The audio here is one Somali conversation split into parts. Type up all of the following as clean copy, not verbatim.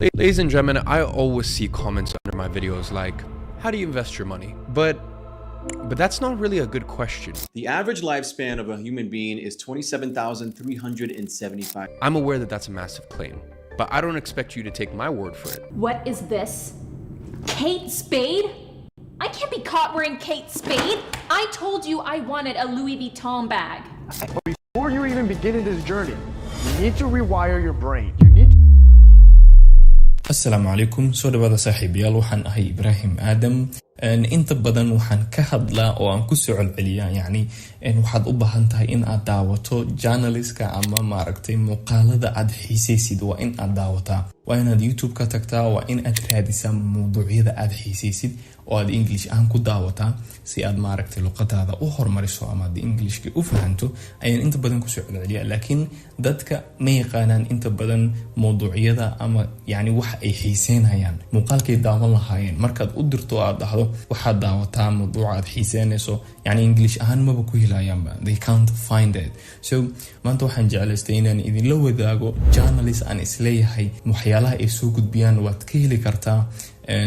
Ladies and gentlemen, I always see comments under my videos like, how do you invest your money? But that's not really a good question. The average lifespan of a human being is 27,375. I'm aware that that's a massive claim, but I don't expect you to take my word for it. What is this? Kate Spade? I can't be caught wearing Kate Spade. I told you I wanted a Louis Vuitton bag. Before you even begin this journey, you need to rewire your brain. You need السلام عليكم soo dhawaada saaxiibayaal waxaan ahay Ibrahim Adam inta badan waxaan ka hadlaa oo aan ku soo celceliyaa yani waxaad u baahan tahay in aad daawato journalistka ama maaragtay muuqaalada aad xiisaysid waa in aad daawataa waa inaad YouTube ka tagtaa waa in aad raadisaa mowduucyada aad xiisaysid oo aad English aan ku daawataa si aad maaragtay luqadaada u hormariso ama aad Englishka u fahanto ayaan inta badan ku soo celceliyaa laakiin dadka ma yaqaanaan inta badan mowduucyada ama yani wax ay xiiseynayaan muuqaalkay daawan lahaayeen markaad u dirto aad dhahdo waxaad daawataa mowduuca aad xiiseynayso yani English ahaan maba ku helayaanba they can't find it so maanta waxaan jeclaystay inaan idinla wadaago journalist aan isleeyahay waxyaalaha ay soo gudbiyaan waad ka heli kartaa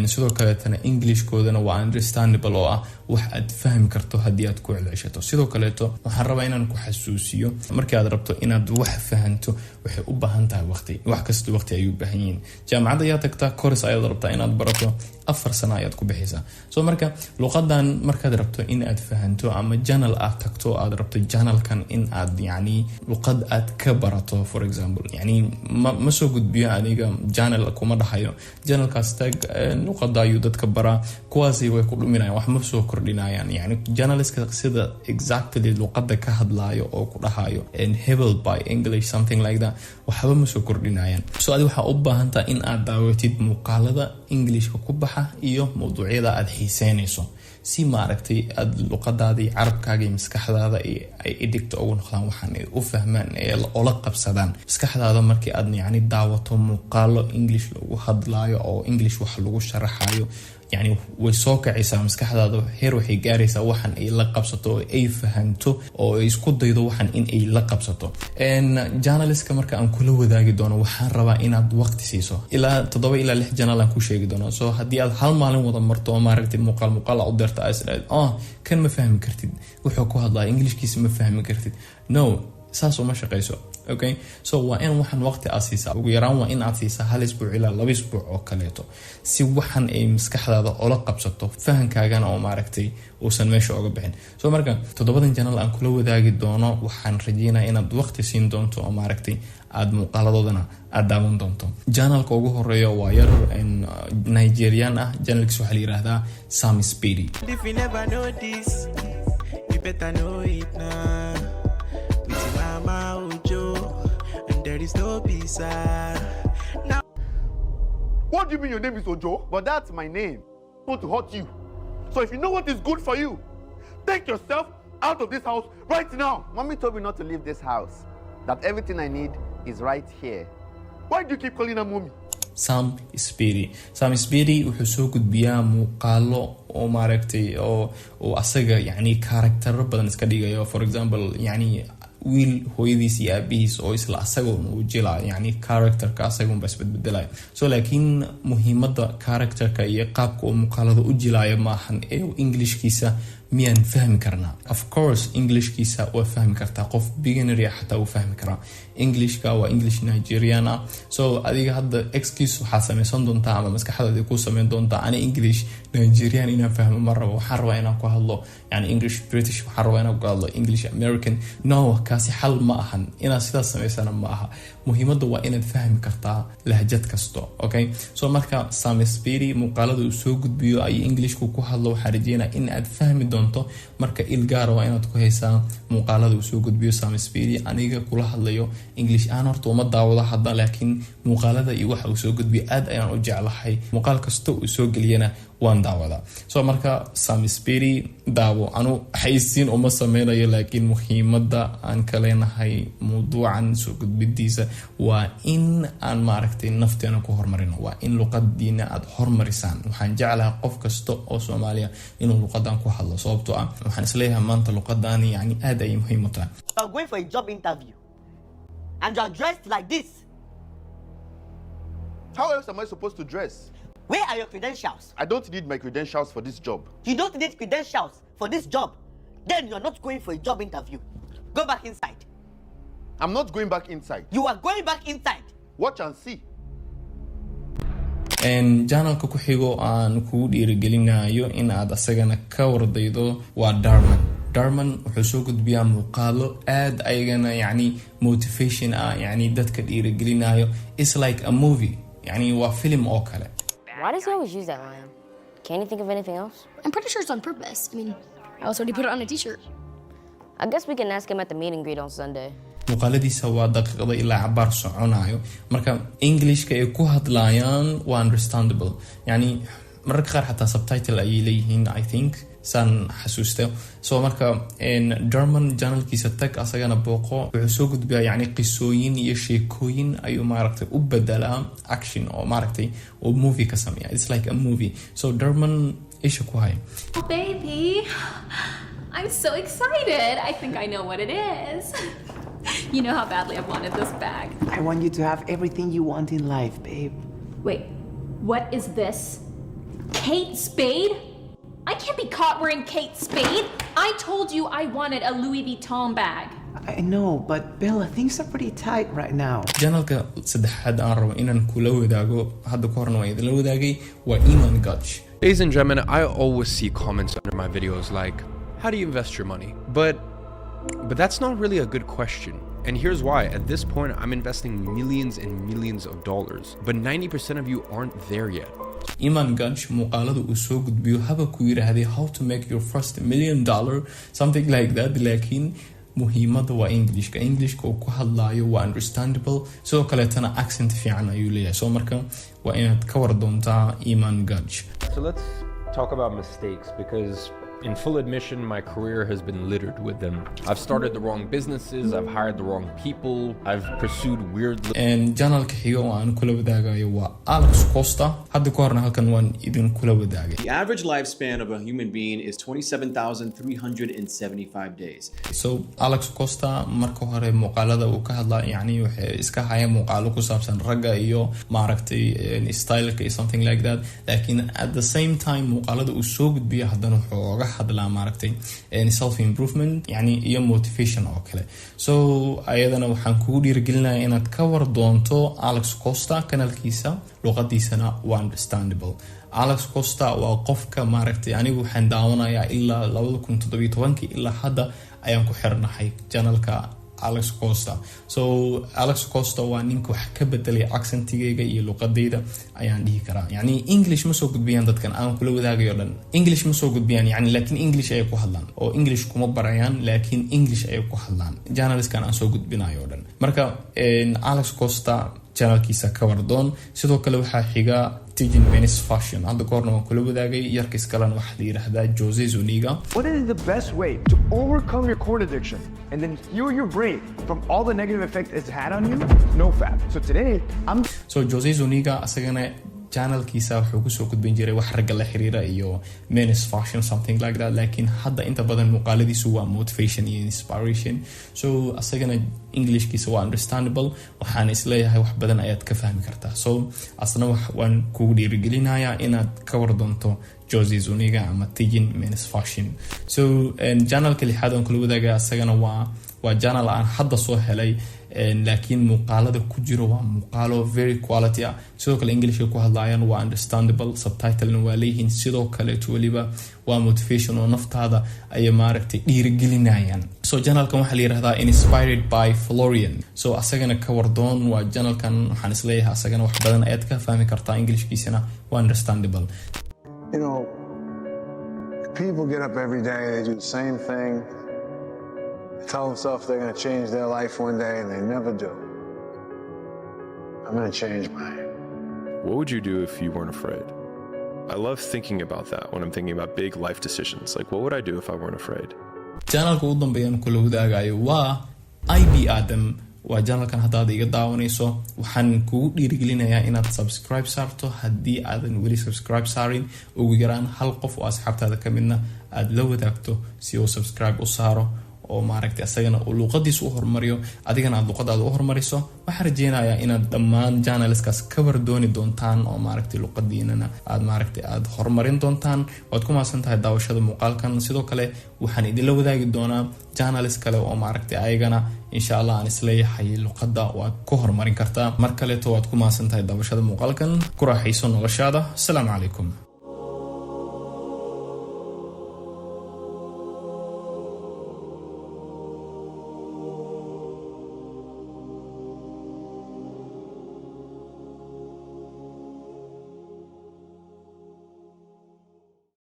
sidoo kale tan Englishkoodana waa understandable oo ah wax aad fahmi karto haddii aad ku celceshato sidoo kale waxaan rabaa inaan ku xasuusiyo markii aad rabto inaad wax fahanto waxay u baahan tahay waqti wax kasta waqti ay u baahan yihiin jaamacadda ayaa tagtaa course ayaad rabtaa inaad barato 4 sano ayaad ku bixisa soo marka luqadan markaad rabto in aad fahanto ama channel aad tagto aad rabto channelkan in aad yani luqad aad ka barato for example yani ma soo gudbiyo aniga channel kuma dhahayo channelkaas tag luqada ayuu dadka bara kuwaasi way ku dhuminayaan wax ma soo kordhinayaan yani journalistka sida exactly luqada ka hadlaayo oo ku dhahayo hebel by English something like that waxba ma soo kordhinayaan soo adiga waxa u baahan tahay in aad daawatid muuqaalada Englishka ku baxa iyo mowduucyada aad xiiseynayso si maaragtay aad luqadaadii carabkaaga iyo maskaxdaada ay dhigto ugu noqdaan waxaan ay u fahmaan ee la qabsadaan maskaxdaada markii aad yani daawato muuqaalo English lagu hadlaayo oo English wax lagu sharaxayo يعني way soo kacaysaa maskaxdaada heer waxay gaaraysaa waxan ay la qabsato oo ay fahanto oo ay isku daydo waxan in ay la qabsato journalistka marka aan kula wadaagi doono waxaan rabaa inaad waqti siiso ilaa 7 ilaa 6 journal aan ku sheegi doono soo hadii aad hal maalin wada marto oo maaragtay muuqaal u dirto asraad kan ma fahmi kartid wuxuu ku hadlaa Englishkiisa ma fahmi kartid no saas uma shaqeyso okay so waa in waxan waqti aasiisa ugu yaraan waa in aad siisaa hal isbuuc ilaa 2 isbuuc oo kaleeto si waxan ay maskaxdaada oo la qabsato fahankaagana oo maaragtay uusan meesha uga bixin soo marka 7 channel aan kula wadaagi doono waxaan rajeynayaa inaad waqti siin doonto oo maaragtay aad muuqaaladoodana aad daawan doonto channelka ugu horeeyo waa yar Nigerian ah channelkiisa waxa la yiraahdaa Sam Speedy If you never know this you better know it now and there is no peace now. What do you mean your name is Ojo? But that's my name. I want to hurt you. So if you know what is good for you, take yourself out of this house right now. Mommy told me not to leave this house. That everything I need is right here. Why do you keep calling her mommy? Sam Speedy wuxuu soo gudbiyaa muuqaalo oo maaragtay oo asaga yani character badan iska dhigayo for example yani wiil hooyadiis iyo aabihiis oo isla asagoo uu jilaa yani characterka asagoo bas bedelayo so laakiin muhiimada characterka iyo qaabka uu muuqaalada u jilaayo maahan ee Englishkiisa miyaan fahmi karnaa of course Englishkiisa waa fahmi kartaa qof beginner ya xataa uu fahmi karaa Englishka waa English Nigerian so adiga hadda excuse waxa sameeysan doontaa ama maskaxdaada ku sameyn doontaa ana English Nigerian inaan fahmo maraba waxaan rabaa inaan ku hadlo yani English British waxaan rabaa inaan ku hadlo English American no kaasi xal ma ahan inaad sidaas sameysana ma aha muhiimadu waa inaad fahmi kartaa lahjad kasto okay so marka Sam Speedy muuqaalada uu soo gudbiyo ay Englishku ku hadlo waxa rajeynaa in aad fahmi doonto marka ilgaar waa inaad ku haysaa muuqaalada uu soo gudbiyo Sam Speedy aniga kula hadlayo English aan horta uma daawado hadda laakiin muuqaalada iyo waxa uu soo gudbiyo aad ayaan u jeclahay muuqaal kasto uu soo galiyana waan daawada so marka Sam Speedy daawo anu haysiin uma sameynayo laakiin muhiimada aan ka leenahay mowduucan soo gudbidiisa waa in aan maaragtay nafteena ku hormarino waa in luqadiina aad hormarisaan waxaan jeclahay qof kasto oo Soomaaliya inuu luqadan ku hadlo sababtoo ah waxaan isleeyahay maanta luqadan yani aad ay muhiim u tahay You're going for a job interview and you're dressed like this. How else am I supposed to dress? Where are your credentials? I don't need my credentials for this job. You don't need credentials for this job. Then you're not going for a job interview. Go back inside. I'm not going back inside. You are going back inside. Watch and see. Channelka ku xigo aan ku dhiirigelinayo in aad asagana ka wardaydo waa Darman wuxuu soo gudbiyaa muuqaalo aad ayagana yani motivation yani dadka dhiirigelinayo. It's like a movie, yani waa film oo kale. Why does he always use that line? Can't you think of anything else? I'm pretty sure it's on purpose. I mean, I also already put it on a t-shirt. I guess we can ask him at the meet and greet on Sunday. muuqaaladiisa waa daqiiqada ilaa cabaar soconayo marka Englishka ay ku hadlayaan waa understandable yani mararka qaar xataa subtitle ay leeyihiin I think san xasuusta soo marka German channelkiisa tag asagana booqo wuxuu soo gudbiyaa yani qisooyin iyo sheekooyin ayuu maaragtay u bedelaa action oo maaragtay oo movie ka sameeya. It's like a movie. So German isha ku hay. Oh, baby, I'm so excited. I think I know what it is. You know how badly I've wanted this bag. I want you to have everything you want in life, babe. Wait, what is this? Kate Spade? I can't be caught wearing Kate Spade. I told you I wanted a Louis Vuitton bag. I know, but Bella, things are pretty tight right now. Channelka saddexaad aan rabo inaan kula wadaago hadda ka horna waa idin la wadaagay waa Iman Gutch. Ladies and gentlemen, I always see comments under my videos like, how do you invest your money? But that's not really a good question. And here's why. At this point, I'm investing millions and millions of dollars, but 90% of you aren't there yet. Iman Gutch muuqaalada uu soo gudbiyo haba ku yiraahday how to make your first $1 million, something like that. Laakiin muhiimada waa Englishka uu ku hadlayo waa understandable, sidoo kaleetana accent fiican ayuu leeyahay. So marka waa inaad ka war doontaa Iman Gutch. So let's talk about mistakes, because in full admission, my career has been littered with them. I've started the wrong businesses, I've hired the wrong people, I've pursued weird... And channelka xigo aan kula wadaagayo waa Alex Costa. Hadda ka horna halkan waan idin kula wadaagay. The average lifespan of a human being is 27,375 days. So Alex Costa marka hore muuqaalada uu ka hadlaa yani waxay iska hayaan muuqaalo ku saabsan ragga iyo maaragtay styleka iyo something like that. Laakiin at the same time muuqaalada uu soo gudbiyo haddana wuxuu hadla maaragtay self improvement yani iyo motivation oo kale. So ayadana waxaan kugu dhiirigelinayaa inaad ka war doonto Alex Costa kanalkiisa luqadiisana waa understandable. Alex Costa waa qofka maaragtay anigu waxaan daawanayaa ilaa 2017 ilaa hadda ayaan ku xirnahay channelka Alex Costa. So Alex Costa waa ninka wax ka bedelay accentigayga iyo luqadayda ayaan dhihi karaa. Yani English ma soo gudbiyaan dadkan aan kula wadaagayo dhan. English ma soo gudbiyaan yani laakiin English ay ku hadlaan oo English kuma barayaan laakiin English ay ku hadlaan. Journalistkan aan soo gudbinayo dhan. Marka Alex Costa channelkiisa ka wardoon. Sidoo kale waxaa xiga Tijin Venice Fashion. Hadda ka horna waan kula wadaagay yarkiis kalena waxa la yiraahdaa Jose Zuniga. What is the best way to overcome your corn addiction and then heal your brain from all the negative effects it's had on you? No fat. So today, So Jose Zuniga asagana channelkiisa wuxuu ku soo gudbin jiray wax ragga la xiriira iyo men's fashion something like that. Laakiin hadda inta badan muuqaaladiisu waa motivation iyo inspiration. So asagana Englishkiisa waa understandable. Waxaan isleeyahay wax badan ayaad ka fahmi kartaa. So asna waan kugu dhiirigelinayaa inaad ka war doonto Jose Zuniga ama Tijin men's fashion. So channelka lixaad aan kula wadaagay asagana waa channel aan hadda soo helay laakiin muuqaalada ku jiro waa muuqaalo very quality ah. Sidoo kale Englishka ku hadlayaan waa understandable, subtitlena waa leeyihiin. Sidoo kale waliba waa motivation oo naftaada ay maaragtay dhiirigelinayaan. So channelkan waxaa la yiraahdaa Inspired by Florian. So asagana ka wardoon waa channelkan waxaan isleeyahay asagana wax badan ayaad ka fahmi kartaa Englishkiisana waa understandable. You know, people get up every day, they do the same thing. Tell themselves they're going to change their life one day and they never do. I'm going to change mine. What would you do if you weren't afraid? I love thinking about that when I'm thinking about big life decisions. Like, what would I do if I weren't afraid? Channelka ugu dambeeyaan kula wadaagayo waa IB Adam. Waa channelkan haddaad iga daawanayso waxaan kugu dhiirigelinayaa inaad subscribe saarto. haddii aadan weli subscribe saarin ugu yaraan hal qof oo asxaabtaada ka midna aad la wadaagto si uu subscribe u saaro oo maaragtay asagana uu luqadiisa u hormariyo adigana aad luqadaada u hormariso waxaan rajeynayaa inaad dhammaan channelskaas cover dooni doontaan oo maaragtay luqadiinana aad maaragtay aad horumarin doontaan waad ku maasan tahay daawashada muuqaalkan sidoo kale waxaan idinla wadaagi doonaa channels kale oo maaragtay ayagana insha Allah aan isleeyahay luqada waad ku horumarin kartaa mar kale to waad ku maasan tahay daawashada muuqaalkan ku raaxayso noloshaada. Assalaamu calaykum.